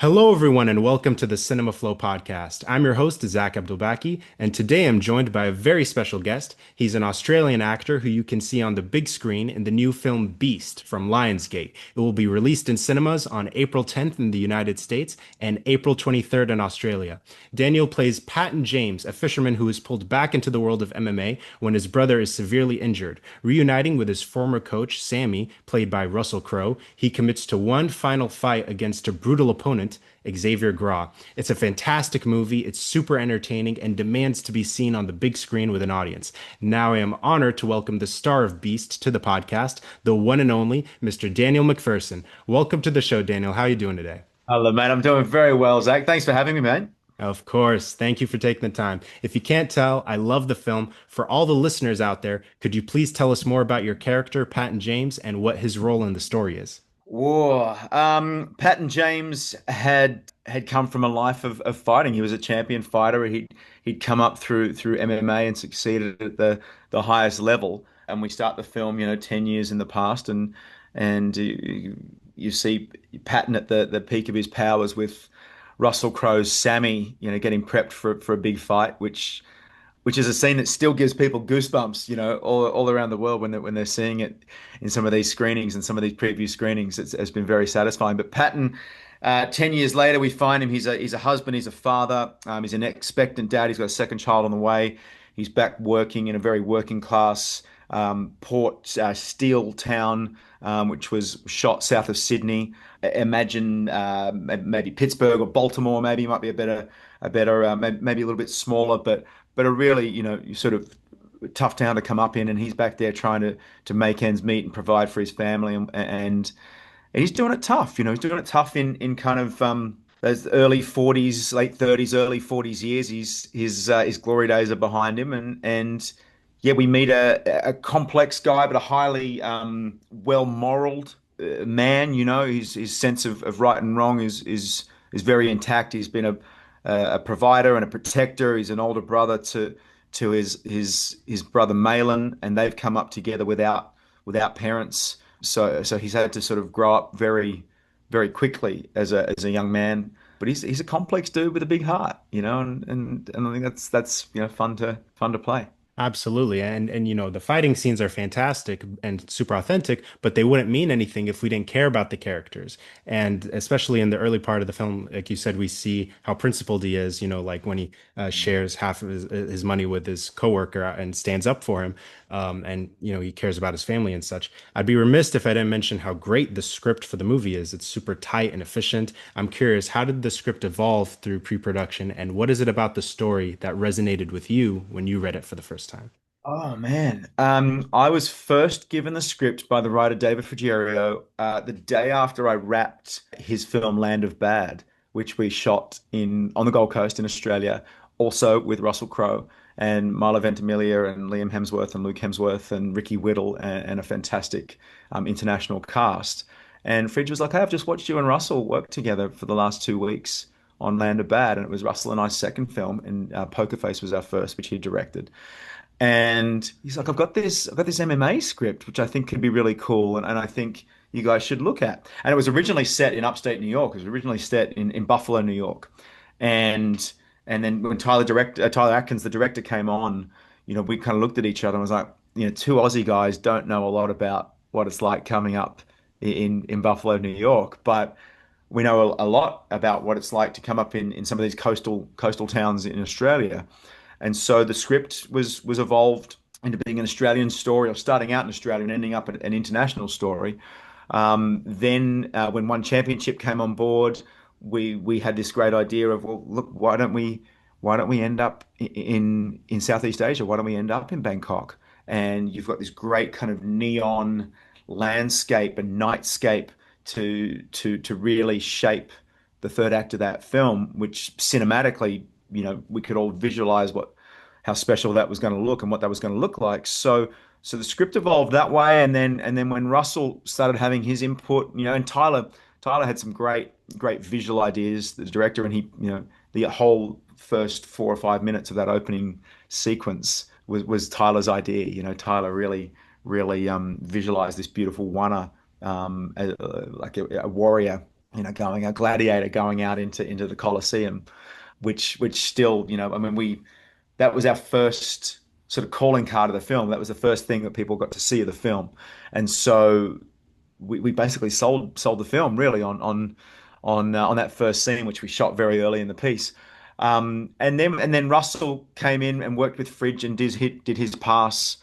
Hello, everyone, and welcome to the Cinema Flow podcast. I'm your host, Zach Abdulbaki, and today I'm joined by a very special guest. He's an Australian actor who you can see on the big screen in the new film Beast from Lionsgate. It will be released in cinemas on April 10th in the United States and April 23rd in Australia. Daniel plays Patton James, a fisherman who is pulled back into the world of MMA when his brother is severely injured. Reuniting with his former coach, Sammy, played by Russell Crowe, he commits to one final fight against a brutal opponent, Xavier Gra. It's a fantastic movie. It's super entertaining and demands to be seen on the big screen with an audience. Now I am honored to welcome the star of Beast to the podcast, the one and only Mr. Daniel MacPherson. Welcome to the show, Daniel. How are you doing today? Hello, man. I'm doing very well, Zach. Thanks for having me, man. Of course. Thank you for taking the time. If you can't tell, I love the film. For all the listeners out there, could you please tell us more about your character, Patton James, and what his role in the story is? Whoa. Patton James had come from a life of fighting. He was a champion fighter. He'd come up through MMA and succeeded at the highest level. And we start the film, 10 years in the past, and you see Patton at the peak of his powers with Russell Crowe's Sammy, getting prepped for a big fight, which is a scene that still gives people goosebumps, all around the world when they're seeing it in some of these screenings and some of these preview screenings. It's been very satisfying. But Patton, 10 years later, we find him. He's a husband. He's a father. He's an expectant dad. He's got a second child on the way. He's back working in a very working class port steel town, which was shot south of Sydney. Imagine maybe Pittsburgh or Baltimore. Maybe might be maybe a little bit smaller, but a really, sort of tough town to come up in, and he's back there trying to make ends meet and provide for his family, and he's doing it tough. He's doing it tough in kind of those early 40s, late 30s, early 40s years. His glory days are behind him, and yeah, we meet a complex guy, but a highly well-moraled man. His sense of right and wrong is very intact. He's been a provider and a protector. He's an older brother to his brother Malin, and they've come up together without parents. So he's had to sort of grow up very very quickly as a young man. But he's a complex dude with a big heart, and I think that's fun to play. Absolutely. And the fighting scenes are fantastic and super authentic, but they wouldn't mean anything if we didn't care about the characters. And especially in the early part of the film, like you said, we see how principled he is, like when he shares half of his money with his coworker and stands up for him. And he cares about his family and such. I'd be remiss if I didn't mention how great the script for the movie is. It's super tight and efficient. I'm curious, how did the script evolve through pre-production, and what is it about the story that resonated with you when you read it for the first time? Oh man, I was first given the script by the writer David Frigerio the day after I wrapped his film Land of Bad, which we shot in on the Gold Coast in Australia, also with Russell Crowe and Milo Ventimiglia and Liam Hemsworth and Luke Hemsworth and Ricky Whittle and a fantastic international cast. And Fridge was like, "Hey, I've just watched you and Russell work together for the last 2 weeks on Land of Bad," and it was Russell and I's second film, and Poker Face was our first, which he directed. And he's like, I've got this MMA script, which I think could be really cool, and I think you guys should look at. And it was originally set in upstate New York. It was originally set in Buffalo, New York. And and then when Tyler Atkins, the director, came on, we kind of looked at each other and was like, two Aussie guys don't know a lot about what it's like coming up in Buffalo, New York, but we know a lot about what it's like to come up in some of these coastal towns in Australia. And so the script was evolved into being an Australian story, or starting out in Australia and ending up an international story. Then when One Championship came on board, we had this great idea of, well, look, why don't we end up in Southeast Asia? Why don't we end up in Bangkok? And you've got this great kind of neon landscape and nightscape to really shape the third act of that film, which cinematically, we could all visualize how special that was going to look and what that was going to look like. So the script evolved that way, and then when Russell started having his input, and Tyler had some great visual ideas, the director, and the whole first 4 or 5 minutes of that opening sequence was Tyler's idea. Tyler really visualized this beautiful Wana, like a warrior going a gladiator going out into the Colosseum, which still, I mean, that was our first sort of calling card of the film. That was the first thing that people got to see of the film, and so we basically sold the film really on that first scene, which we shot very early in the piece. And then Russell came in and worked with Fridge and did his pass,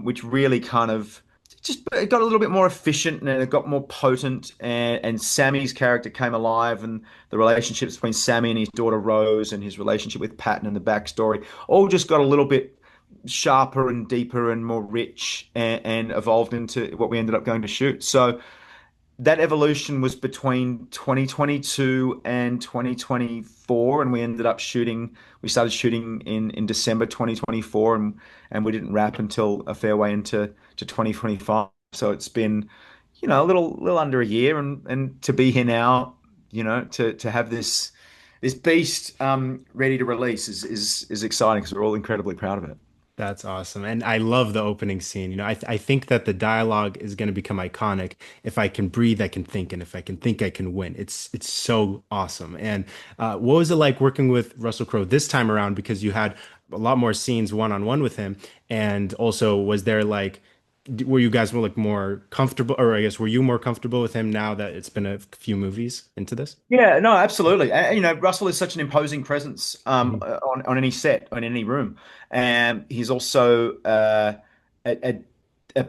which really kind of just it got a little bit more efficient and it got more potent. And Sammy's character came alive, and the relationships between Sammy and his daughter Rose, and his relationship with Patton and the backstory, all just got a little bit sharper and deeper and more rich, and evolved into what we ended up going to shoot. So that evolution was between 2022 and 2024, and we started shooting in December 2024, and we didn't wrap until a fair way into 2025. So it's been, a little under a year, and to be here now, to have this beast ready to release is exciting because we're all incredibly proud of it. That's awesome. And I love the opening scene. I think that the dialogue is going to become iconic. If I can breathe, I can think, and if I can think, I can win. It's so awesome. And what was it like working with Russell Crowe this time around? Because you had a lot more scenes one-on-one with him. And also, was there like, were you guys more comfortable, or I guess, were you more comfortable with him now that it's been a few movies into this? Yeah, no, absolutely. And, Russell is such an imposing presence Mhm. on any set, on any room, and he's also a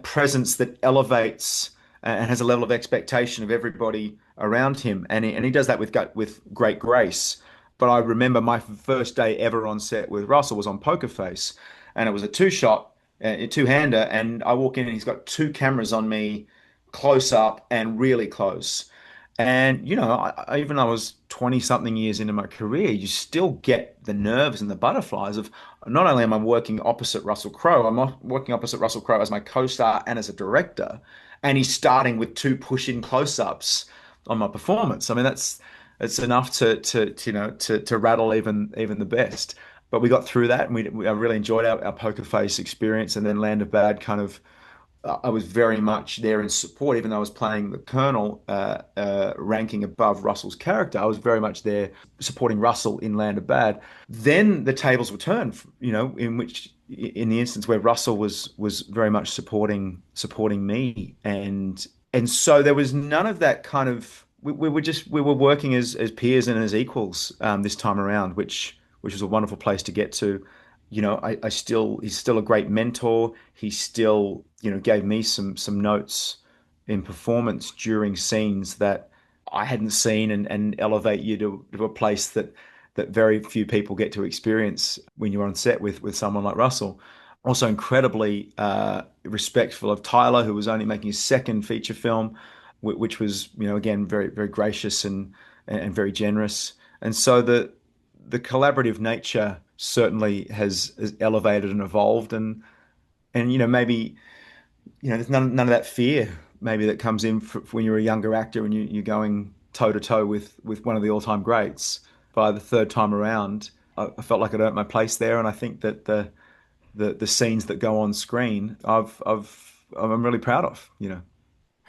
presence that elevates and has a level of expectation of everybody around him, and he does that with great grace. But I remember my first day ever on set with Russell was on Poker Face, and it was a two-shot, a two-hander, and I walk in and he's got two cameras on me, close up and really close. And, even though I was 20 something years into my career, you still get the nerves and the butterflies of not only am I working opposite Russell Crowe, working opposite Russell Crowe as my co-star and as a director, and he's starting with two push-in close-ups on my performance. I mean, it's enough to rattle even the best. But we got through that, and I really enjoyed our Poker Face experience, and then Land of Bad kind of I was very much there in support, even though I was playing the Colonel, ranking above Russell's character. I was very much there supporting Russell in Land of Bad. Then the tables were turned, in the instance where Russell was very much supporting me, and so there was none of that kind of. We were working as peers and as equals, this time around, which was a wonderful place to get to. He's still a great mentor. He still, gave me some notes in performance during scenes that I hadn't seen, and elevate you to a place that very few people get to experience when you're on set with someone like Russell. Also incredibly respectful of Tyler, who was only making his second feature film, which was, again, very, very gracious and very generous. And so the collaborative nature certainly has elevated and evolved, and maybe there's none of that fear maybe that comes in when you're a younger actor and you're going toe to toe with one of the all-time greats. By the third time around, I felt like I'd earned my place there, and I think that the scenes that go on screen I'm really proud of.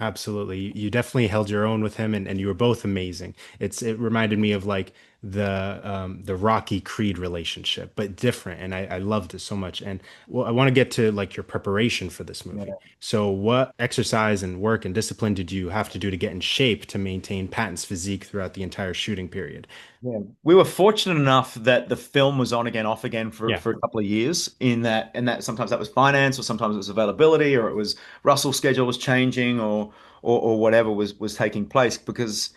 Absolutely. You definitely held your own with him, and you were both amazing. It reminded me of like the Rocky Creed relationship, but different. And I loved it so much. And well, I want to get to like your preparation for this movie. So what exercise and work and discipline did you have to do to get in shape to maintain Patton's physique throughout the entire shooting period? Yeah. We were fortunate enough that the film was on again, off again for, Yeah. for a couple of years, and that sometimes that was finance, or sometimes it was availability, or it was Russell's schedule was changing, or whatever was taking place. Because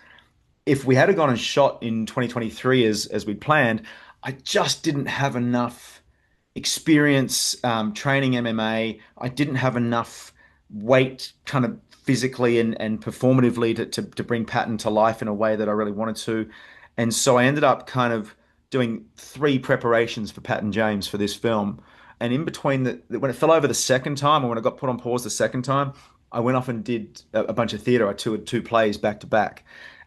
if we had gone and shot in 2023 as we planned, I just didn't have enough experience training MMA. I didn't have enough weight kind of physically and performatively to bring Patton to life in a way that I really wanted to. And so I ended up kind of doing three preparations for Patton James for this film. And in between when it fell over the second time, or when I got put on pause the second time, I went off and did a bunch of theater. I toured two plays back to back.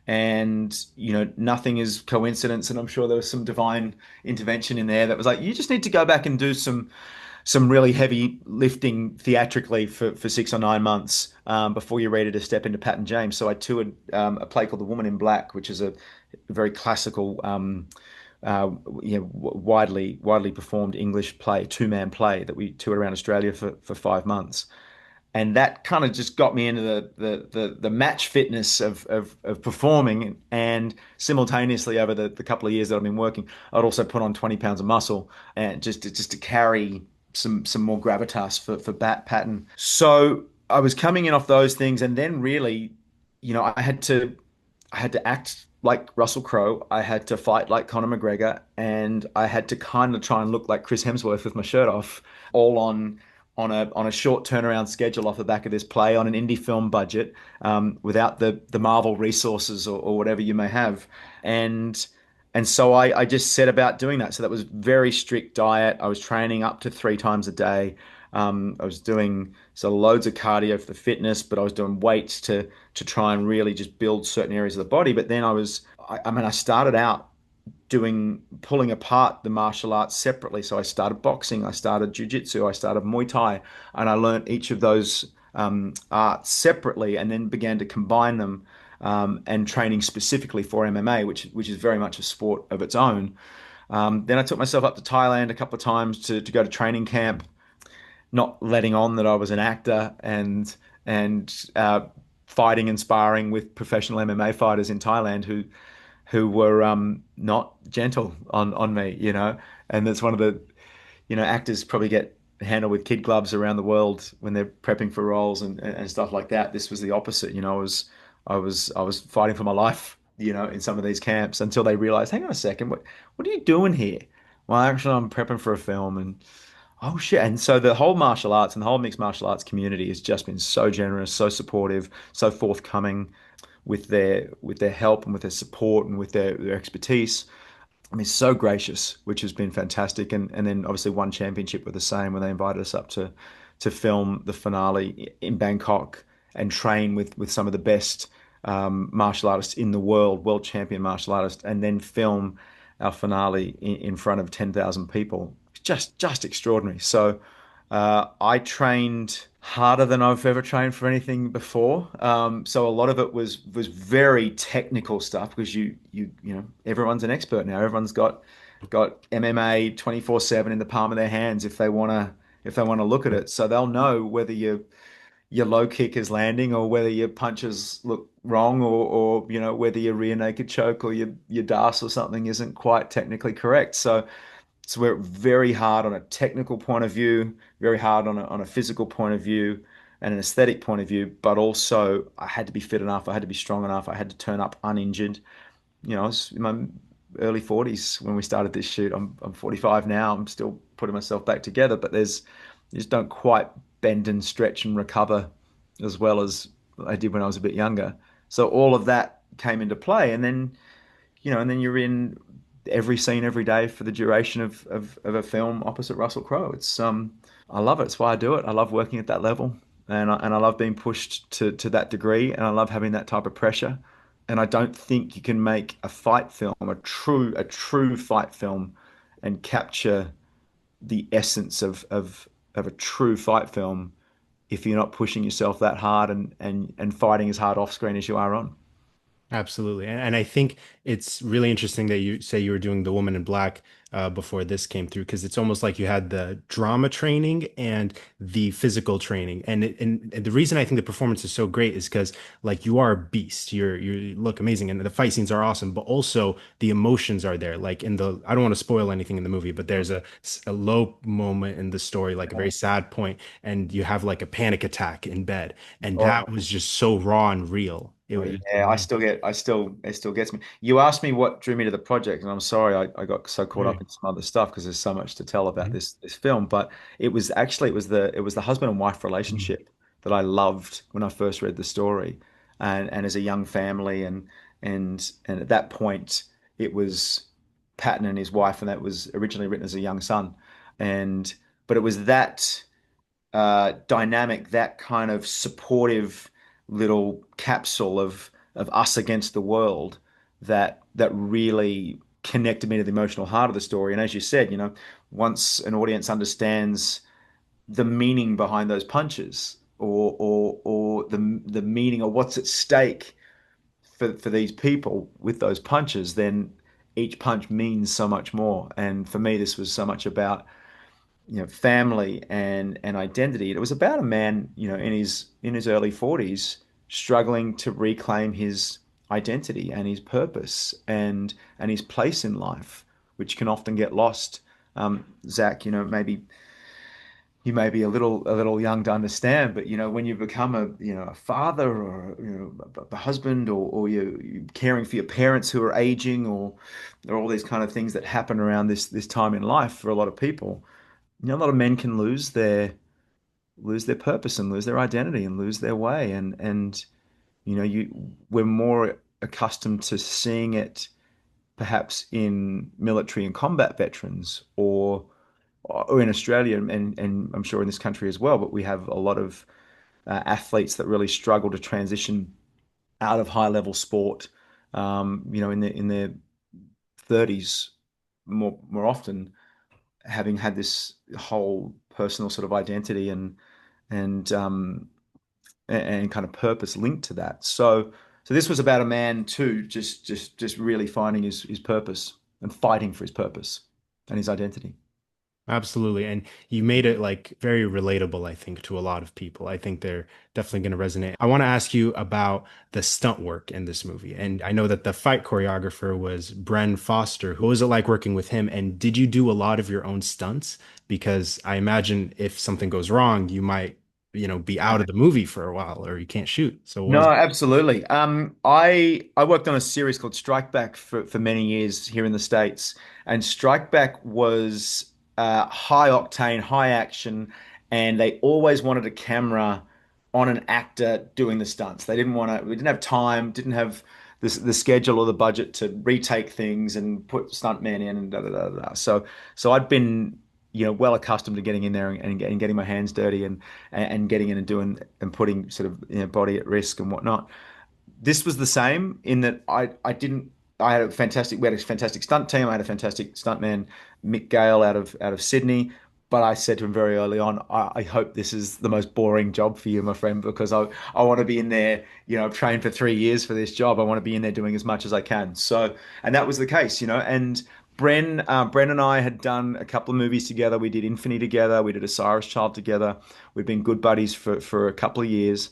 And, nothing is coincidence. And I'm sure there was some divine intervention in there that was like, you just need to go back and do some really heavy lifting theatrically for 6 or 9 months before you're ready to step into Patton James. So I toured a play called The Woman in Black, which is a very classical, widely performed English play, two-man play that we toured around Australia for 5 months. And that kind of just got me into the match fitness of performing, and simultaneously over the couple of years that I've been working, I'd also put on 20 pounds of muscle and just to carry some more gravitas for bat pattern. So I was coming in off those things, and then really, I had to act like Russell Crowe. I had to fight like Conor McGregor, and I had to kind of try and look like Chris Hemsworth with my shirt off, all on a short turnaround schedule off the back of this play on an indie film budget, without the Marvel resources or whatever you may have, and so I just set about doing that. So that was very strict diet. I was training up to 3 times a day. I was doing so loads of cardio for the fitness, but I was doing weights to try and really just build certain areas of the body. But then I started out pulling apart the martial arts separately. So I started boxing, I started jiu-jitsu, I started Muay Thai, and I learned each of those arts separately, and then began to combine them, and training specifically for MMA, which is very much a sport of its own. Then I took myself up to Thailand a couple of times to go to training camp, not letting on that I was an actor, and fighting and sparring with professional MMA fighters in Thailand who were not gentle on me, And that's one of the, actors probably get handled with kid gloves around the world when they're prepping for roles and stuff like that. This was the opposite, I was fighting for my life, in some of these camps, until they realized, hang on a second, what are you doing here? Well, actually, I'm prepping for a film, and oh shit. And so the whole martial arts and the whole mixed martial arts community has just been so generous, so supportive, so forthcoming with their help and with their support and with their expertise. I mean, so gracious, which has been fantastic. And then obviously One Championship were the same when they invited us up to film the finale in Bangkok and train with some of the best martial artists in the world champion martial artists, and then film our finale in front of 10,000 people. Just extraordinary. So I trained harder than I've ever trained for anything before. So a lot of it was very technical stuff, because everyone's an expert now. Everyone's got MMA 24/7 in the palm of their hands if they want to look at it. So they'll know whether your low kick is landing, or whether your punches look wrong, or whether your rear naked choke or your das or something isn't quite technically correct. So we're very hard on a technical point of view, very hard on a physical point of view, and an aesthetic point of view. But also, I had to be fit enough, I had to be strong enough, I had to turn up uninjured. I was in my early 40s when we started this shoot. I'm 45 now. I'm still putting myself back together, but you just don't quite bend and stretch and recover as well as I did when I was a bit younger. So all of that came into play, and then you're in every scene every day for the duration of a film opposite Russell Crowe. I love it. It's why I do it. I love working at that level, and I love being pushed to that degree, and I love having that type of pressure. And I don't think you can make a fight film, a true fight film, and capture the essence of a true fight film if you're not pushing yourself that hard and fighting as hard off screen as you are on. Absolutely. And I think it's really interesting that you say you were doing The Woman in Black before this came through, because it's almost like you had the drama training and the physical training. And the reason I think the performance is so great is because like you are a beast. You look amazing, and the fight scenes are awesome, but also the emotions are there. Like I don't want to spoil anything in the movie, but there's a low moment in the story, like a very sad point, and you have like a panic attack in bed. And Oh, that was just so raw and real. It oh, was yeah, it still gets me. You asked me what drew me to the project, and I'm sorry I got so caught up in some other stuff because there's so much to tell about Mhm. this film. But it was the husband and wife Mhm. relationship that I loved when I first read the story, and as a young family, and at that point it was Patton and his wife, and that was originally written as a young son, and but it was that dynamic, that kind of supportive little capsule of us against the world that really connected me to the emotional heart of the story. And as you said, once an audience understands the meaning behind those punches, or the meaning, or what's at stake for these people with those punches, then each punch means so much more. And for me, this was so much about, family and identity. It was about a man, in his early 40s, struggling to reclaim his identity and his purpose and his place in life, which can often get lost. Zach, maybe you may be a little young to understand, but when you become a father, or a husband, or you're caring for your parents who are aging, or there are all these kind of things that happen around this time in life for a lot of people. A lot of men can lose their purpose and lose their identity and lose their way, and we're more accustomed to seeing it perhaps in military and combat veterans, or in Australia, and I'm sure in this country as well, but we have a lot of athletes that really struggle to transition out of high level sport, in their 30s, more often, having had this whole personal sort of identity and and kind of purpose linked to that. So this was about a man too, just really finding his purpose and fighting for his purpose and his identity. Absolutely. And you made it like very relatable, I think, to a lot of people. I think they're definitely going to resonate. I want to ask you about the stunt work in this movie. And I know that the fight choreographer was Bren Foster. What was it like working with him? And did you do a lot of your own stunts? Because I imagine if something goes wrong, you might, be out of the movie for a while or you can't shoot. So what No, was it? absolutely. I worked on a series called Strike Back for many years here in the States, and Strike Back was high octane, high action, and they always wanted a camera on an actor doing the stunts. They didn't want to. We didn't have time, didn't have the schedule or the budget to retake things and put stuntmen in and da da da da. So I'd been well accustomed to getting in there and getting my hands dirty and getting in and doing and putting sort of body at risk and whatnot. This was the same in that I didn't I had a fantastic we had a fantastic stunt team. I had a fantastic stuntman, Mick Gale, out of Sydney. But I said to him very early on, I hope this is the most boring job for you, my friend, because I want to be in there. I've trained for 3 years for this job. I want to be in there doing as much as I can. So, and that was the case. And Bren and I had done a couple of movies together. We did Infinity together. We did Osiris Child together. We've been good buddies for a couple of years.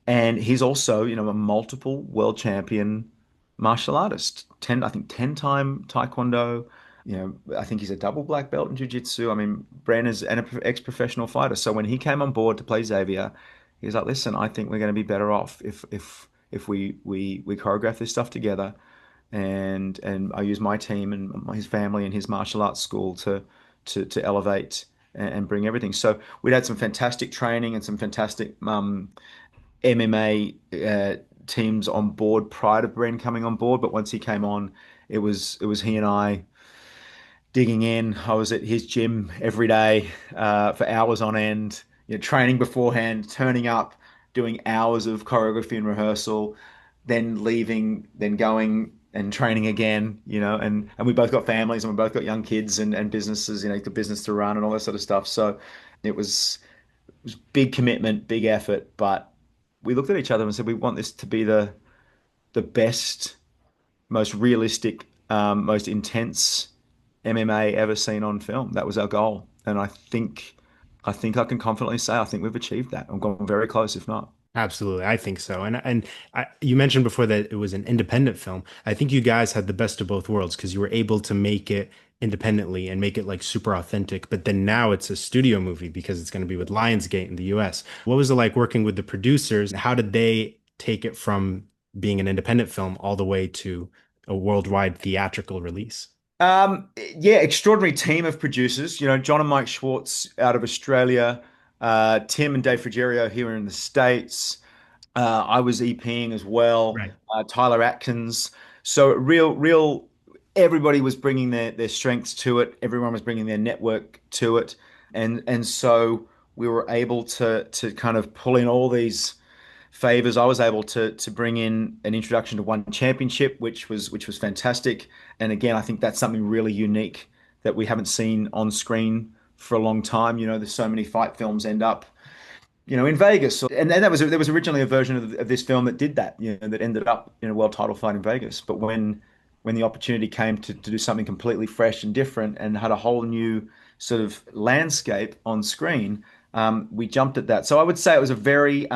And he's also, a multiple world champion martial artist. I think 10-time Taekwondo. I think he's a double black belt in jiu-jitsu. I mean, Bren is an ex-professional fighter. So when he came on board to play Xavier, he was like, "Listen, I think we're going to be better off if we choreograph this stuff together, and I use my team and his family and his martial arts school to elevate and bring everything." So we'd had some fantastic training and some fantastic MMA teams on board prior to Bren coming on board. But once he came on, it was he and I digging in. I was at his gym every day for hours on end, training beforehand, turning up, doing hours of choreography and rehearsal, then leaving, then going and training again, and we both got families and we both got young kids and businesses, the business to run and all that sort of stuff. So it was big commitment, big effort, but we looked at each other and said we want this to be the best, most realistic, most intense MMA ever seen on film. That was our goal, and I think I can confidently say I think we've achieved that. I'm going very close, if not. Absolutely, I think so. You mentioned before that it was an independent film. I think you guys had the best of both worlds because you were able to make it independently and make it like super authentic. But then now it's a studio movie because it's going to be with Lionsgate in the US. What was it like working with the producers? How did they take it from being an independent film all the way to a worldwide theatrical release? Yeah, extraordinary team of producers. John and Mike Schwartz out of Australia, Tim and Dave Frigerio here in the States. I was EPing as well. Right. Tyler Atkins. So real. Everybody was bringing their strengths to it. Everyone was bringing their network to it, and so we were able to kind of pull in all these favors. I was able to bring in an introduction to one championship, which was fantastic. And again, I think that's something really unique that we haven't seen on screen for a long time. There's so many fight films end up in Vegas. And then there was originally a version of this film that did that, that ended up in a world title fight in Vegas. But when the opportunity came to do something completely fresh and different and had a whole new sort of landscape on screen, we jumped at that. So I would say it was a very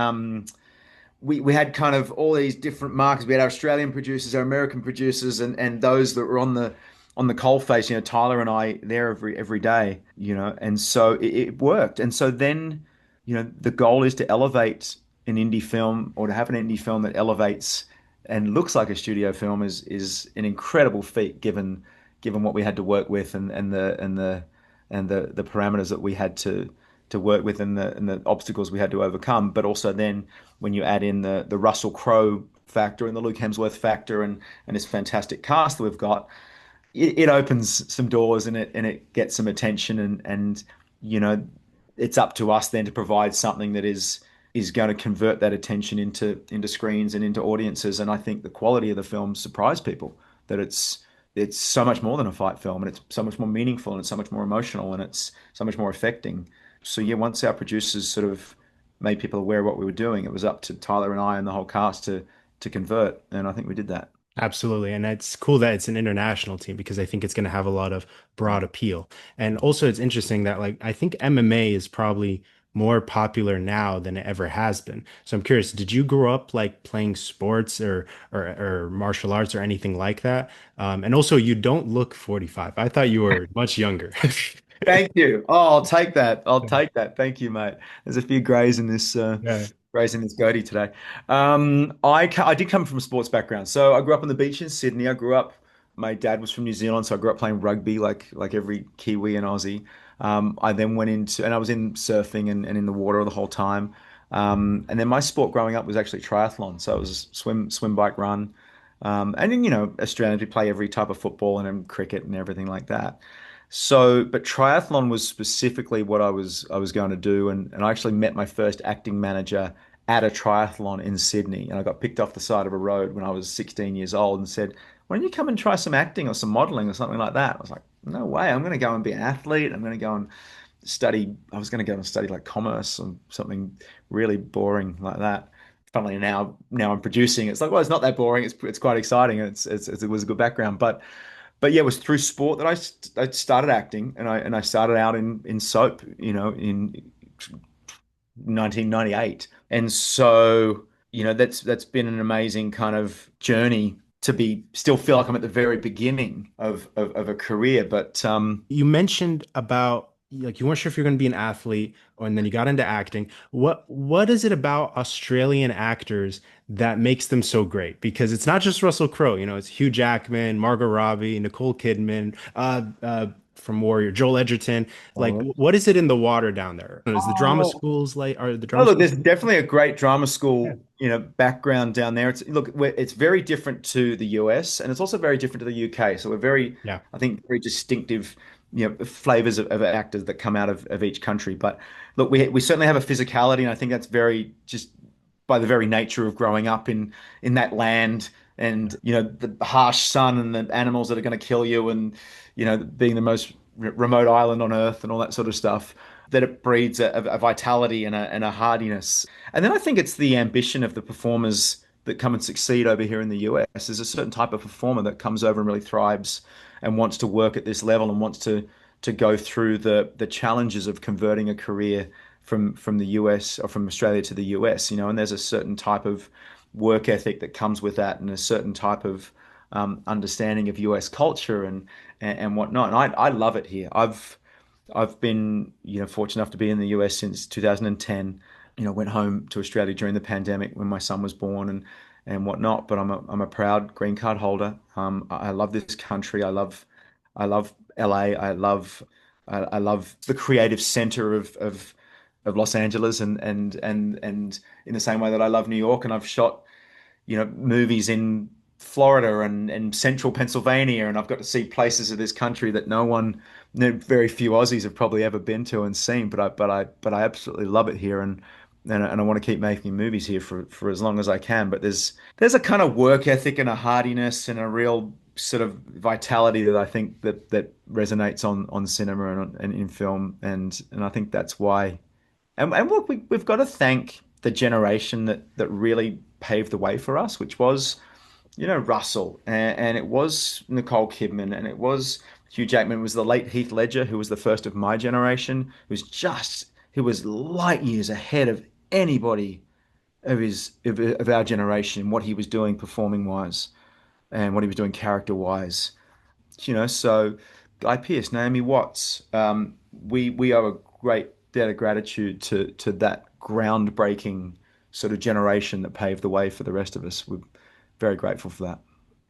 we had kind of all these different markets. We had our Australian producers, our American producers, and those that were on the coal face. Tyler and I there every day. And so it worked. And so then, the goal is to elevate an indie film, or to have an indie film that elevates and looks like a studio film is an incredible feat given what we had to work with, and the parameters that we had to work with, and the obstacles we had to overcome. But also then when you add in the Russell Crowe factor and the Luke Hemsworth factor, and this fantastic cast that we've got, it opens some doors, and it gets some attention, and you know it's up to us then to provide something that is going to convert that attention into screens and into audiences. And I think the quality of the film surprised people, that it's so much more than a fight film, and it's so much more meaningful, and it's so much more emotional, and it's so much more affecting. So yeah, once our producers sort of made people aware of what we were doing, it was up to Tyler and I and the whole cast to convert, and I think we did that. Absolutely. And it's cool that it's an international team because I think it's going to have a lot of broad appeal. And also it's interesting that like I think MMA is probably more popular now than it ever has been. So I'm curious, did you grow up like playing sports or martial arts or anything like that? And also you don't look 45. I thought you were much younger. Thank you. Oh, I'll take that. I'll take that. Thank you, mate. There's a few grays in this goatee today. I did come from a sports background, so I grew up on the beach in Sydney. I grew up. My dad was from New Zealand, so I grew up playing rugby like every Kiwi and Aussie. I then went into, and I was in surfing and in the water the whole time. And then my sport growing up was actually triathlon. So it was swim, bike, run. And then, Australians, we play every type of football and then cricket and everything like that. So, but triathlon was specifically what I was going to do, and I actually met my first acting manager at a triathlon in Sydney, and I got picked off the side of a road when I was 16 years old and said, "Why don't you come and try some acting or some modeling or something like that?" I was like, "No way! I'm going to go and be an athlete. I'm going to go and study." I was going to go and study like commerce or something really boring like that. Funnily now I'm producing. It's like, well, it's not that boring. It's quite exciting. It was a good background, but yeah, it was through sport that I started acting, and I started out in soap, in 1998. And so, that's been an amazing kind of journey to be still feel like I'm at the very beginning of a career. But You mentioned about like you weren't sure if you're going to be an athlete, and then you got into acting. What is it about Australian actors that makes them so great? Because it's not just Russell Crowe, it's Hugh Jackman, Margot Robbie, Nicole Kidman, from Warrior, Joel Edgerton. Like, what is it in the water down there? Is the drama oh, schools like are the oh, drama look, schools? there's definitely a great drama Yeah. school, background down there. It's very different to the US, and it's also very different to the UK. So we're Yeah. I think, very distinctive, flavors of actors that come out of each country. But look, we certainly have a physicality, and I think that's very just by the very nature of growing up in that land, and the harsh sun and the animals that are going to kill you, and being the most remote island on Earth and all that sort of stuff, that it breeds a vitality and a hardiness. And then I think it's the ambition of the performers that come and succeed over here in the US. There's a certain type of performer that comes over and really thrives and wants to work at this level and wants to go through the challenges of converting a career from the US or from Australia to the US, and there's a certain type of work ethic that comes with that, and a certain type of understanding of US culture and whatnot. And I love it here. I've been, fortunate enough to be in the US since 2010. Went home to Australia during the pandemic when my son was born and whatnot. But I'm a proud green card holder. I love this country. I love LA. I love the creative center of Los Angeles, and in the same way that I love New York, and I've shot movies in Florida and central Pennsylvania, and I've got to see places of this country that very few Aussies have probably ever been to and seen. But I absolutely love it here, and I want to keep making movies here for as long as I can. But there's a kind of work ethic and a hardiness and a real sort of vitality that I think that resonates on cinema and in film, and I think that's why. And look, we've got to thank the generation that really paved the way for us, which was, Russell, and it was Nicole Kidman, and it was Hugh Jackman. It was the late Heath Ledger, who was the first of my generation, who was light years ahead of anybody of our generation, what he was doing performing wise and what he was doing character wise. So Guy Pearce, Naomi Watts, we owe a great debt of gratitude to that groundbreaking sort of generation that paved the way for the rest of us. We're very grateful for that.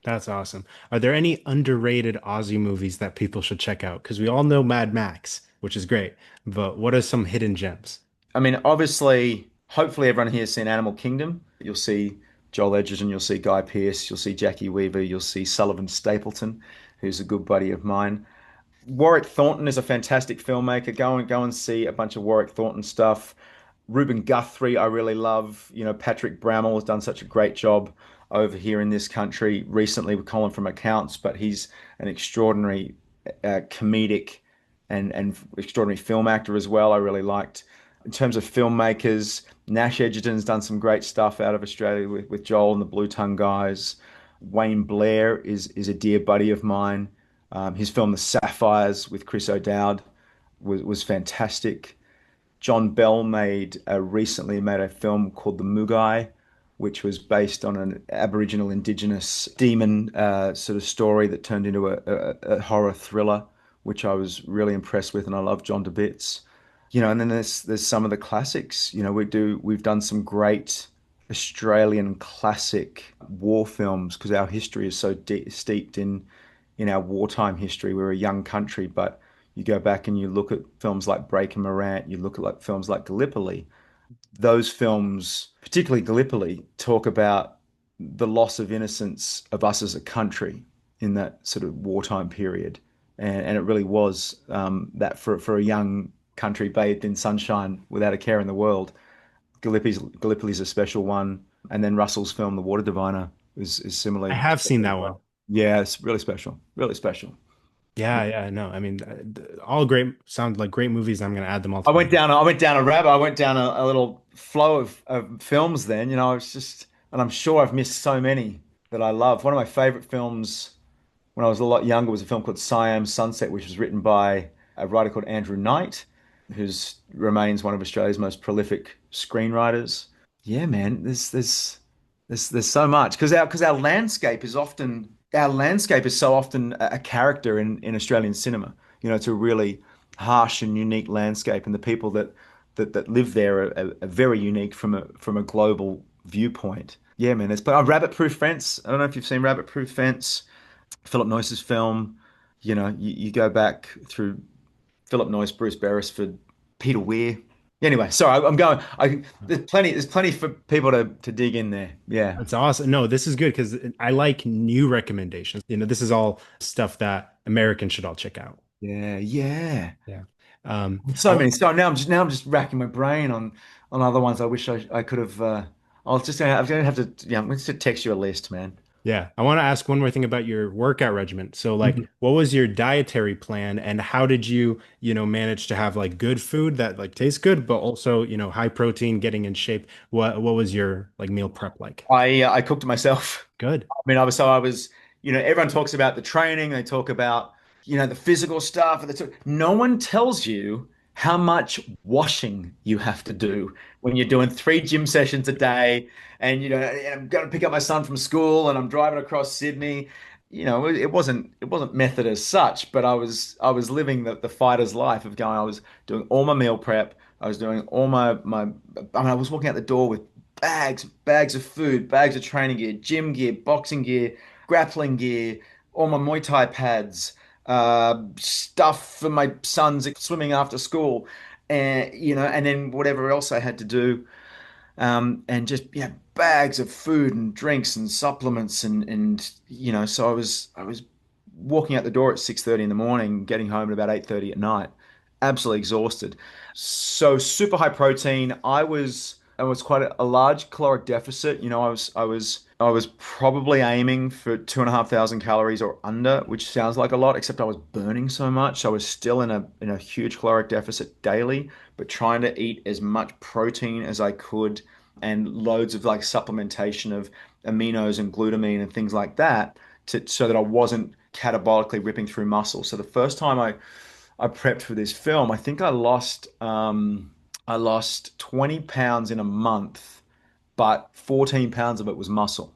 That's awesome. Are there any underrated Aussie movies that people should check out? Because we all know Mad Max, which is great, but what are some hidden gems? I mean, obviously, hopefully everyone here has seen Animal Kingdom. You'll see Joel Edgerton, you'll see Guy Pearce, you'll see Jackie Weaver, you'll see Sullivan Stapleton, who's a good buddy of mine. Warwick Thornton is a fantastic filmmaker. Go and see a bunch of Warwick Thornton stuff. Ruben Guthrie, I really love. Patrick Bramall has done such a great job over here in this country recently with Colin from Accounts, but he's an extraordinary comedic and extraordinary film actor as well. I really liked. In terms of filmmakers, Nash Edgerton's done some great stuff out of Australia with Joel and the Blue Tongue Guys. Wayne Blair is a dear buddy of mine. His film The Sapphires with Chris O'Dowd was fantastic. John Bell recently made a film called The Mugai, which was based on an Aboriginal Indigenous demon sort of story that turned into a horror thriller, which I was really impressed with, and I love John to bits. And then there's some of the classics. We've done some great Australian classic war films because our history is so steeped in our wartime history. We're a young country, but you go back and you look at films like Breaker Morant, you look at films like Gallipoli. Those films, particularly Gallipoli, talk about the loss of innocence of us as a country in that sort of wartime period. And it really was that for a young country bathed in sunshine without a care in the world. Gallipoli's a special one. And then Russell's film, The Water Diviner, is I similarly have seen special as that one. well. Yeah, it's really special. Really special. Yeah, yeah, no. I mean, all great, sound like great movies. I'm gonna add them all to my list. I went down a rabbit. I went down a little flow of films then. It's just, and I'm sure I've missed so many that I love. One of my favorite films when I was a lot younger was a film called Siam Sunset, which was written by a writer called Andrew Knight, who's remains one of Australia's most prolific screenwriters. Yeah, man, there's so much because our landscape is so often a character in Australian cinema. It's a really harsh and unique landscape, and the people that live there are very unique from a global viewpoint. Yeah, man. There's a Rabbit Proof Fence. I don't know if you've seen Rabbit Proof Fence, Philip Noyce's film. You go back through Philip Noyce, Bruce Beresford, Peter Weir. Anyway, sorry, I'm going. There's plenty for people to dig in there. Yeah. That's awesome. No, this is good because I like new recommendations. This is all stuff that Americans should all check out. Yeah, yeah. Yeah. So many. So now I'm just racking my brain on other ones. I wish I could have. I'm gonna have to. Yeah, I'm going to text you a list, man. Yeah, I want to ask one more thing about your workout regimen. So, like, what was your dietary plan, and how did you manage to have like good food that like tastes good, but also, high protein, getting in shape? What was your like meal prep like? I cooked it myself. Good. I mean, I was. Everyone talks about the training. They talk about the physical stuff. No one tells you how much washing you have to do when you're doing 3 gym sessions a day, and I'm going to pick up my son from school, and I'm driving across Sydney. It wasn't method as such, but I was living the fighter's life of going. I was doing all my meal prep. I was doing all my. I mean, I was walking out the door with bags of food, bags of training gear, gym gear, boxing gear, grappling gear, all my Muay Thai pads, stuff for my son's swimming after school, and then whatever else I had to do, and just yeah, bags of food and drinks and supplements and. So I was walking out the door at 6:30 in the morning, getting home at about 8:30 at night, absolutely exhausted. So super high protein. I was It was quite a large caloric deficit. I was probably aiming for 2,500 calories or under, which sounds like a lot, except I was burning so much. So I was still in a huge caloric deficit daily, but trying to eat as much protein as I could and loads of like supplementation of aminos and glutamine and things like that so that I wasn't catabolically ripping through muscle. So the first time I prepped for this film, I think I lost 20 pounds in a month, but 14 pounds of it was muscle.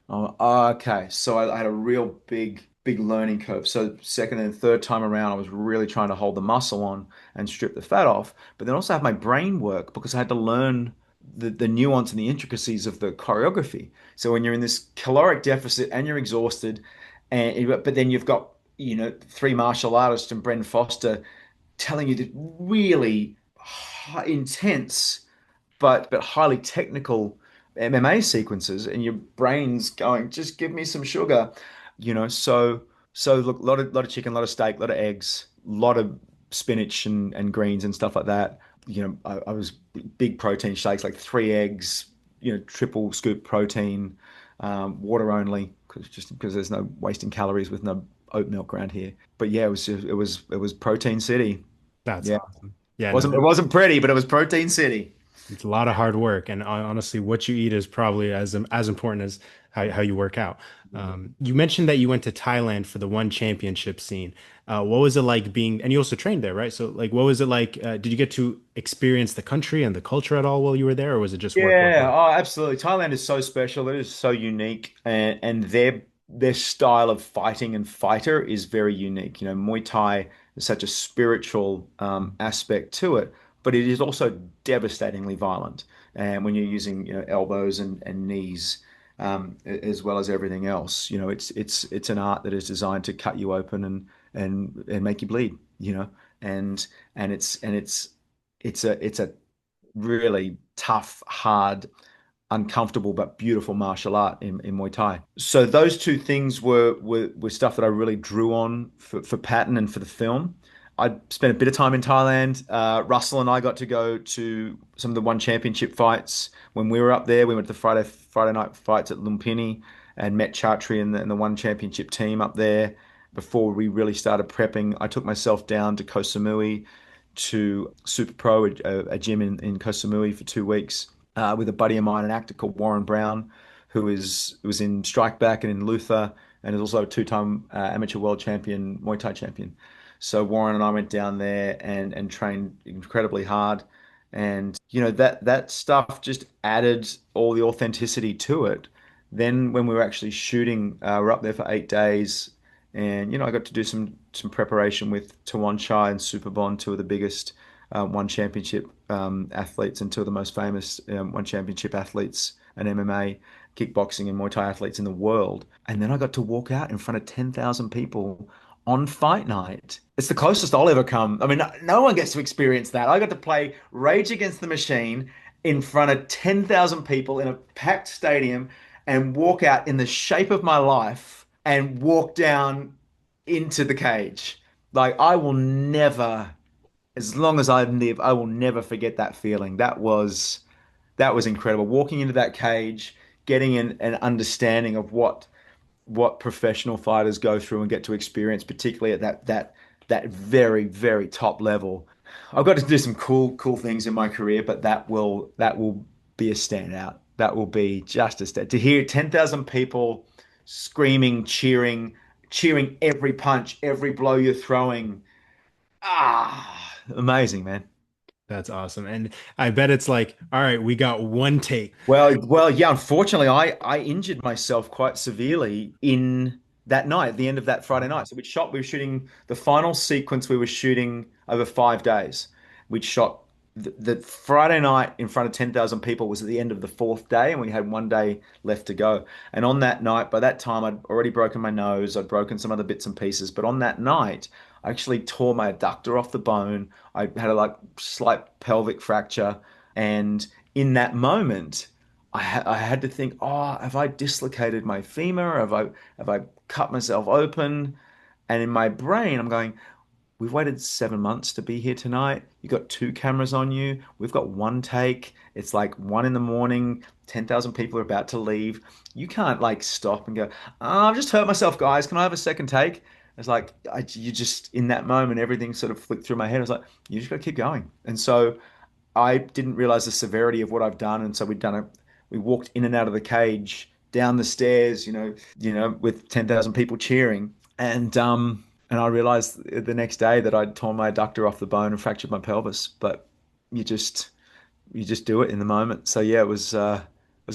Okay, so I had a real big learning curve. So second and third time around, I was really trying to hold the muscle on and strip the fat off, but then also have my brain work because I had to learn the nuance and the intricacies of the choreography. So when you're in this caloric deficit and you're exhausted, but then you've got three martial artists and Bren Foster telling you the really intense but highly technical MMA sequences, and your brain's going, just give me some sugar, So look, a lot of chicken, a lot of steak, a lot of eggs, a lot of spinach and greens and stuff like that. I was big protein shakes, like three eggs, triple scoop protein, water only, because there's no wasting calories with no oat milk around here. But yeah, it was Protein City. That's Yeah, awesome. Yeah, no, it wasn't pretty, but it was Protein City. it's a lot of hard work, and honestly, what you eat is probably as important as how you work out. You mentioned that you went to Thailand for the one championship scene. What was it like being, and you also trained there, right? So, like, what was it like? Did you get to experience the country and the culture at all while you were there, or was it just work, work, Yeah, work? oh, absolutely. Thailand is so special. It is so unique, and their style of fighting and fighter is very unique. Muay Thai is such a spiritual aspect to it, but it is also devastatingly violent. And when you're using elbows and knees, as well as everything else, it's an art that is designed to cut you open and make you bleed. And it's a really tough, hard, uncomfortable but beautiful martial art in Muay Thai. So those two things were stuff that I really drew on for Patton and for the film. I spent a bit of time in Thailand. Russell and I got to go to some of the one championship fights when we were up there. We went to the Friday night fights at Lumpini and met Chatri and the one championship team up there before we really started prepping. I took myself down to Koh Samui to Super Pro, a gym in Koh Samui for 2 weeks with a buddy of mine, an actor called Warren Brown, who was in Strike Back and in Luther, and is also a two-time amateur world champion, Muay Thai champion. So Warren and I went down there and trained incredibly hard, and that stuff just added all the authenticity to it. Then when we were actually shooting, we're up there for 8 days, and I got to do some preparation with Tawan Chai and Superbon, two of the biggest one championship athletes and two of the most famous one championship athletes and MMA, kickboxing and Muay Thai athletes in the world. And then I got to walk out in front of 10,000 people on fight night. It's the closest I'll ever come. I mean, no one gets to experience that. I got to play Rage Against the Machine in front of 10,000 people in a packed stadium and walk out in the shape of my life and walk down into the cage. Like, I will never, as long as I live, I will never forget that feeling. That was incredible. Walking into that cage, getting an understanding of what professional fighters go through and get to experience, particularly at that very, very top level. I've got to do some cool things in my career, but that will be a standout. That will be just a stand. To hear 10,000 people screaming, cheering every punch, every blow you're throwing. Amazing, man. That's awesome. And I bet it's like, all right, we got one take. Yeah, unfortunately, I injured myself quite severely in that night, at the end of that Friday night. So we were shooting the final sequence we were shooting over 5 days. We'd shot the Friday night in front of 10,000 people was at the end of the fourth day, and we had one day left to go. And on that night, by that time, I'd already broken my nose, I'd broken some other bits and pieces. But on that night, I actually tore my adductor off the bone. I had a like slight pelvic fracture, and in that moment, I had to think, oh, have I dislocated my femur? Have I cut myself open? And in my brain, I'm going, we've waited 7 months to be here tonight. You got two cameras on you. We've got one take. It's like 1 in the morning. 10,000 people are about to leave. You can't like stop and go, oh, I've just hurt myself, guys. Can I have a second take? It's like you just in that moment, everything sort of flicked through my head. I was like, you just got to keep going. And so I didn't realize the severity of what I've done, and so we walked in and out of the cage, down the stairs, with 10,000 people cheering, and I realized the next day that I'd torn my adductor off the bone and fractured my pelvis. But you just you just do it in the moment. So yeah, it was a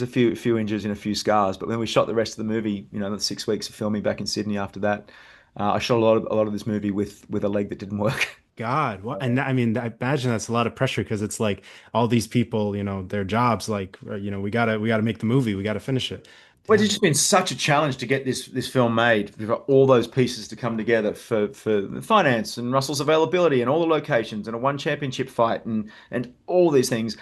few injuries and a few scars. But when we shot the rest of the movie, the 6 weeks of filming back in Sydney after that, I shot a lot of this movie with a leg that didn't work. God, what? And I mean, I imagine that's a lot of pressure because it's like all these people, their jobs, like, we gotta make the movie, we gotta finish it. Well, it's Damn. just been such a challenge to get this film made. We've got all those pieces to come together for the finance and Russell's availability and all the locations and a one championship fight and all these things.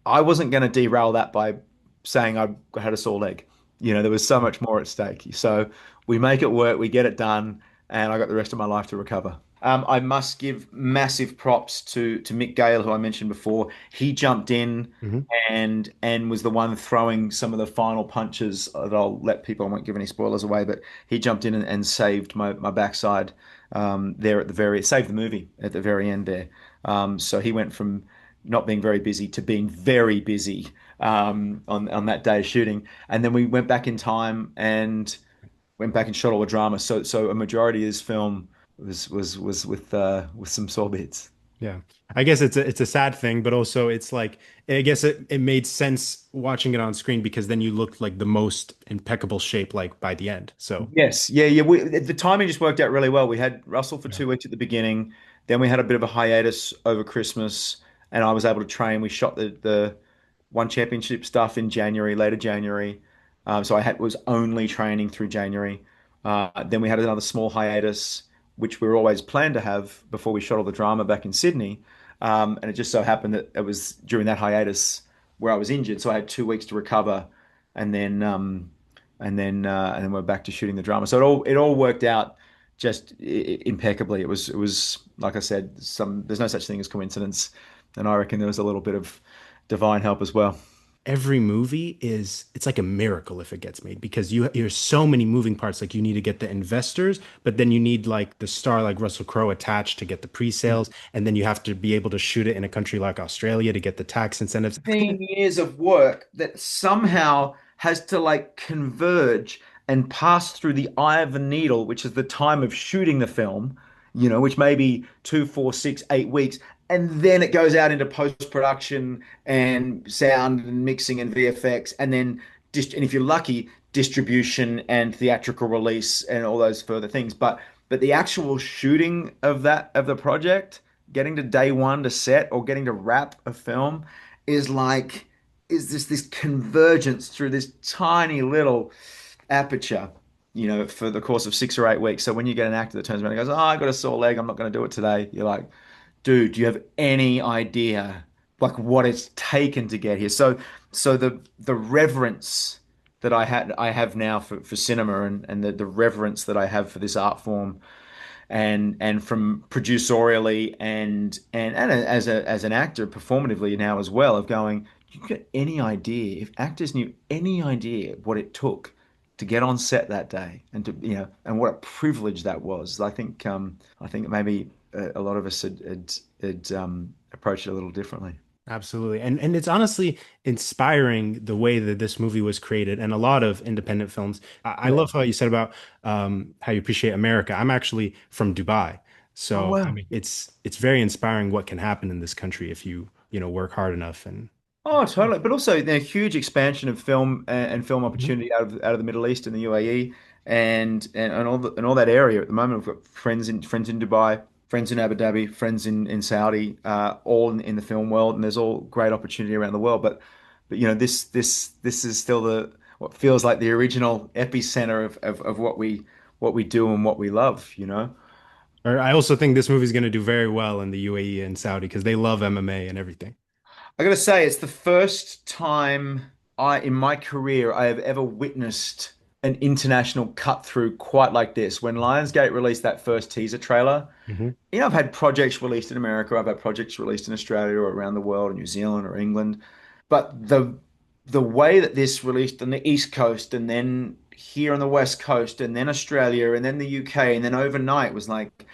I wasn't going to derail that by saying I had a sore leg. There was so much more at stake. So we make it work, we get it done, and I got the rest of my life to recover. I must give massive props to Mick Gale, who I mentioned before. He jumped in Mhm. and was the one throwing some of the final punches that I'll let people, I won't give any spoilers away, but he jumped in and saved my backside there saved the movie at the very end there. So he went from not being very busy to being very busy on that day of shooting. And then we went back in time and went back and shot all the drama. So a majority of this film was with some sore bits. Yeah. I guess it's a sad thing, but also it's like I guess it made sense watching it on screen because then you looked like the most impeccable shape like by the end. So Yes, yeah, yeah. The timing just worked out really well. We had Russell for yeah. 2 weeks at the beginning, then we had a bit of a hiatus over Christmas, and I was able to train. We shot the one championship stuff in January, later January. So was only training through January. Then we had another small hiatus, which we were always planned to have before we shot all the drama back in Sydney. And it just so happened that it was during that hiatus where I was injured, so I had 2 weeks to recover, and then we're back to shooting the drama. So it all worked out just impeccably. It was like I said, there's no such thing as coincidence, and I reckon there was a little bit of divine help as well. Every movie it's like a miracle if it gets made because there's so many moving parts. Like you need to get the investors, but then you need like the star like Russell Crowe attached to get the pre-sales, and then you have to be able to shoot it in a country like Australia to get the tax incentives. 15 years of work that somehow has to like converge and pass through the eye of the needle, which is the time of shooting the film, which may be 2, 4, 6, 8 weeks. And then it goes out into post-production and sound and mixing and VFX, and then and if you're lucky, distribution and theatrical release and all those further things. But the actual shooting of the project, getting to day one to set or getting to wrap a film is like this convergence through this tiny little aperture, for the course of 6 or 8 weeks. So when you get an actor that turns around and goes, "Oh, I got a sore leg, I'm not going to do it today," you're like, "Dude, do you have any idea like what it's taken to get here?" So the reverence that I have now for cinema and the reverence that I have for this art form and from producerially and as an actor performatively now as well of going, you got any idea if actors knew any idea what it took to get on set that day and to and what a privilege that was. I think maybe a lot of us had approached it a little differently. Absolutely. And it's honestly inspiring the way that this movie was created and a lot of independent films. I Yeah. love how you said about how you appreciate America. I'm actually from Dubai. Oh So I wow. mean it's very inspiring what can happen in this country if you work hard enough and Oh, yeah. totally. But also the huge expansion of film and film Mhm. opportunity out of the Middle East and the UAE and all that area at the moment. We've got friends in Dubai, friends in Abu Dhabi, friends in Saudi, all in the film world, and there's all great opportunity around the world. But this is still the what feels like the original epicenter of what we do and what we love. Or I also think this movie is going to do very well in the UAE and Saudi because they love MMA and everything. I gotta say, it's the first time in my career I have ever witnessed an international cut through quite like this. When Lionsgate released that first teaser trailer, Hmm. I've had projects released in America, I've had projects released in Australia or around the world, in New Zealand or England, but the way that this released on the East Coast and then here on the West Coast and then Australia and then the UK and then overnight was like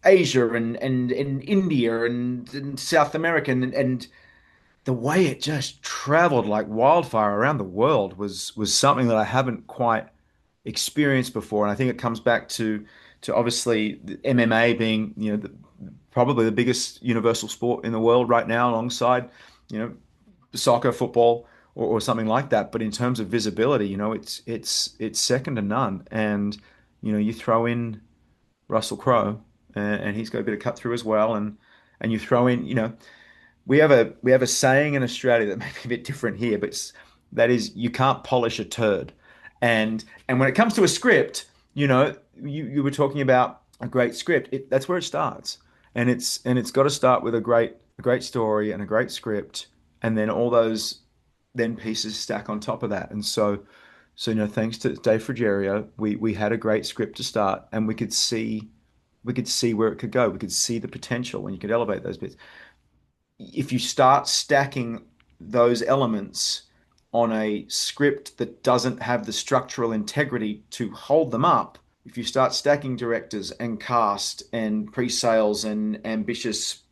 Asia and India and South America and the way it just traveled like wildfire around the world was something that I haven't quite experienced before. And I think it comes back to obviously the MMA being, probably the biggest universal sport in the world right now, alongside, you know, soccer, football, or something like that. But in terms of visibility, it's second to none. And you throw in Russell Crowe, and he's got a bit of cut through as well, and you throw in, we have a saying in Australia that may be a bit different here, but that is you can't polish a turd. And when it comes to a script, you were talking about a great script. That's where it starts, and it's got to start with a great story and a great script, and then all those then pieces stack on top of that. And so thanks to Dave Frigerio, we had a great script to start, and we could see where it could go. We could see the potential when you could elevate those bits. If you start stacking those elements on a script that doesn't have the structural integrity to hold them up, if you start stacking directors and cast and pre-sales and ambitious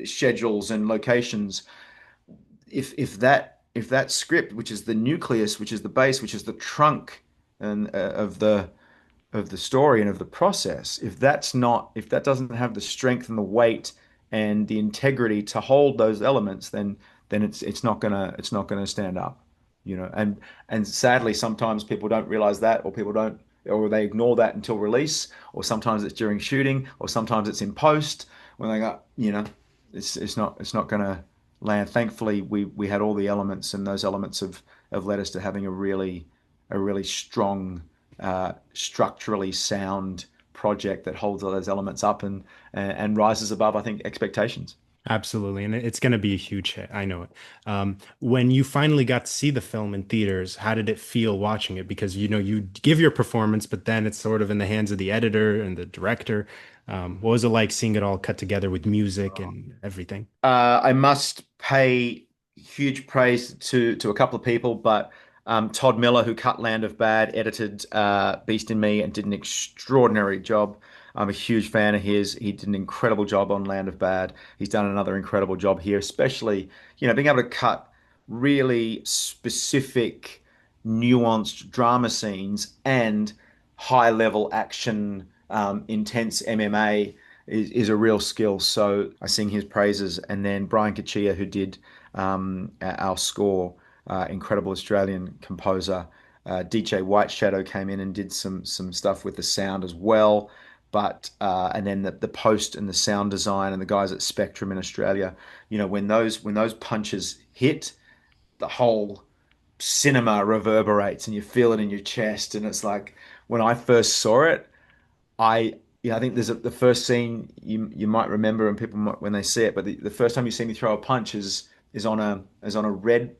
schedules and locations, if that script, which is the nucleus, which is the base, which is the trunk and of the story and of the process, if that doesn't have the strength and the weight and the integrity to hold those elements, then it's not gonna stand up, and sadly sometimes people don't realize that, or people don't, or they ignore that until release, or sometimes it's during shooting, or sometimes it's in post when they go, it's not gonna land. Thankfully, we had all the elements, and those elements have led us to having a really strong, structurally sound project that holds all those elements up and rises above, I think, expectations. Absolutely. And it's going to be a huge hit. I know it. When you finally got to see the film in theaters, how did it feel watching it? Because, you give your performance, but then it's sort of in the hands of the editor and the director. What was it like seeing it all cut together with music and everything? I must pay huge praise to a couple of people, but Todd Miller, who cut Land of Bad, edited Beast in Me, and did an extraordinary job. I'm a huge fan of his. He did an incredible job on Land of Bad. He's done another incredible job here, especially, being able to cut really specific, nuanced drama scenes and high level action, intense MMA is a real skill. So I sing his praises. And then Brian Kachia, who did our score, incredible Australian composer. DJ White Shadow came in and did some stuff with the sound as well. But and then the post and the sound design and the guys at Spectrum in Australia, when those punches hit, the whole cinema reverberates and you feel it in your chest. And it's like when I first saw it, I think there's the first scene you might remember, and people might, when they see it, but the first time you see me throw a punch is on a red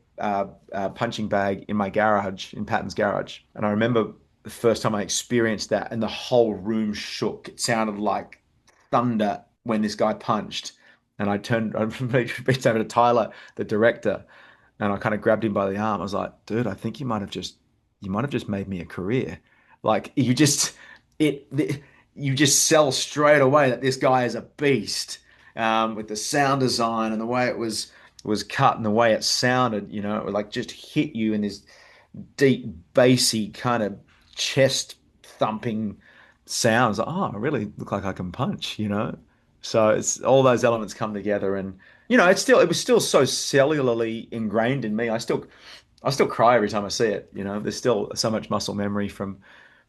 punching bag in my garage, in Patton's garage. And I remember the first time I experienced that, and the whole room shook. It sounded like thunder when this guy punched. And I reached over to Tyler, the director, and I kind of grabbed him by the arm. I was like, dude, I think you might have just made me a career. Like you just sell straight away that this guy is a beast, with the sound design and the way it was cut and the way it sounded. It would like just hit you in this deep, bassy kind of chest thumping sounds. Like, oh, I really look like I can punch. So it's all those elements come together, and it was still so cellularly ingrained in me. I still cry every time I see it. There's still so much muscle memory from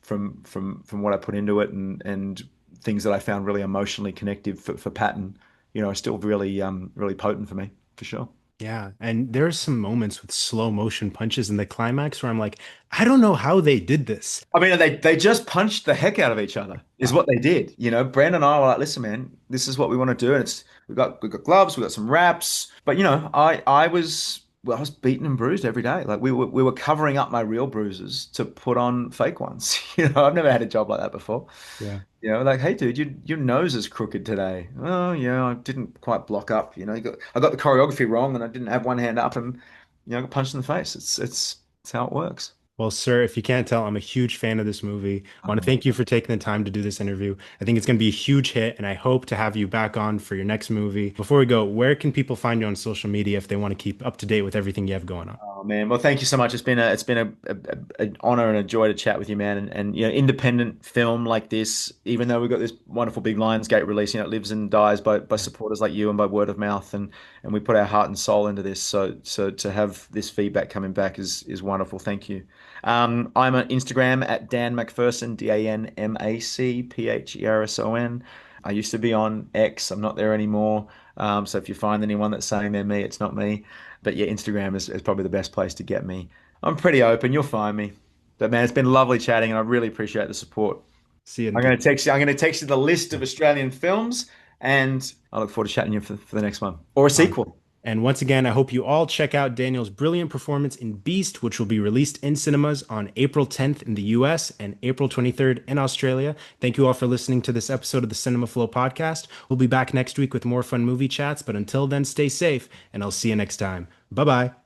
what I put into it, and things that I found really emotionally connective for Patton. Are still really really potent for me, for sure. Yeah, and there's some moments with slow motion punches in the climax where I'm like, I don't know how they did this. I mean, they just punched the heck out of each other, is Wow. what they did. Brandon and I were like, listen, man, this is what we want to do. And we've got gloves, we've got some wraps. But I was well, I was beaten and bruised every day. Like we were covering up my real bruises to put on fake ones. I've never had a job like that before. Yeah. Like, hey, dude, your nose is crooked today. Oh, yeah, I didn't quite block up. I got the choreography wrong, and I didn't have one hand up, and I got punched in the face. It's how it works. Well, sir, if you can't tell, I'm a huge fan of this movie. I want to Oh, thank you for taking the time to do this interview. I think it's going to be a huge hit, and I hope to have you back on for your next movie. Before we go, where can people find you on social media if they want to keep up to date with everything you have going on? oh, man, well, thank you so much. It's been an honor and a joy to chat with you, man. And independent film like this, even though we've got this wonderful big Lionsgate release, it lives and dies by supporters like you and by word of mouth, and we put our heart and soul into this. So to have this feedback coming back is wonderful. Thank you. I'm on Instagram at Dan MacPherson, DanMacPherson. I used to be on X. I'm not there anymore. So if you find anyone that's saying they're me, it's not me. But yeah, Instagram is probably the best place to get me. I'm pretty open. You'll find me. But man, it's been lovely chatting, and I really appreciate the support. See you in I'm the going to text you. I'm going to text you the list of Australian films, and I look forward to chatting you for the next one or a on. sequel. And once again, I hope you all check out Daniel's brilliant performance in Beast, which will be released in cinemas on April 10th in the US and April 23rd in Australia. Thank you all for listening to this episode of the Cinema Flow podcast. We'll be back next week with more fun movie chats, but until then, stay safe, and I'll see you next time. Bye bye.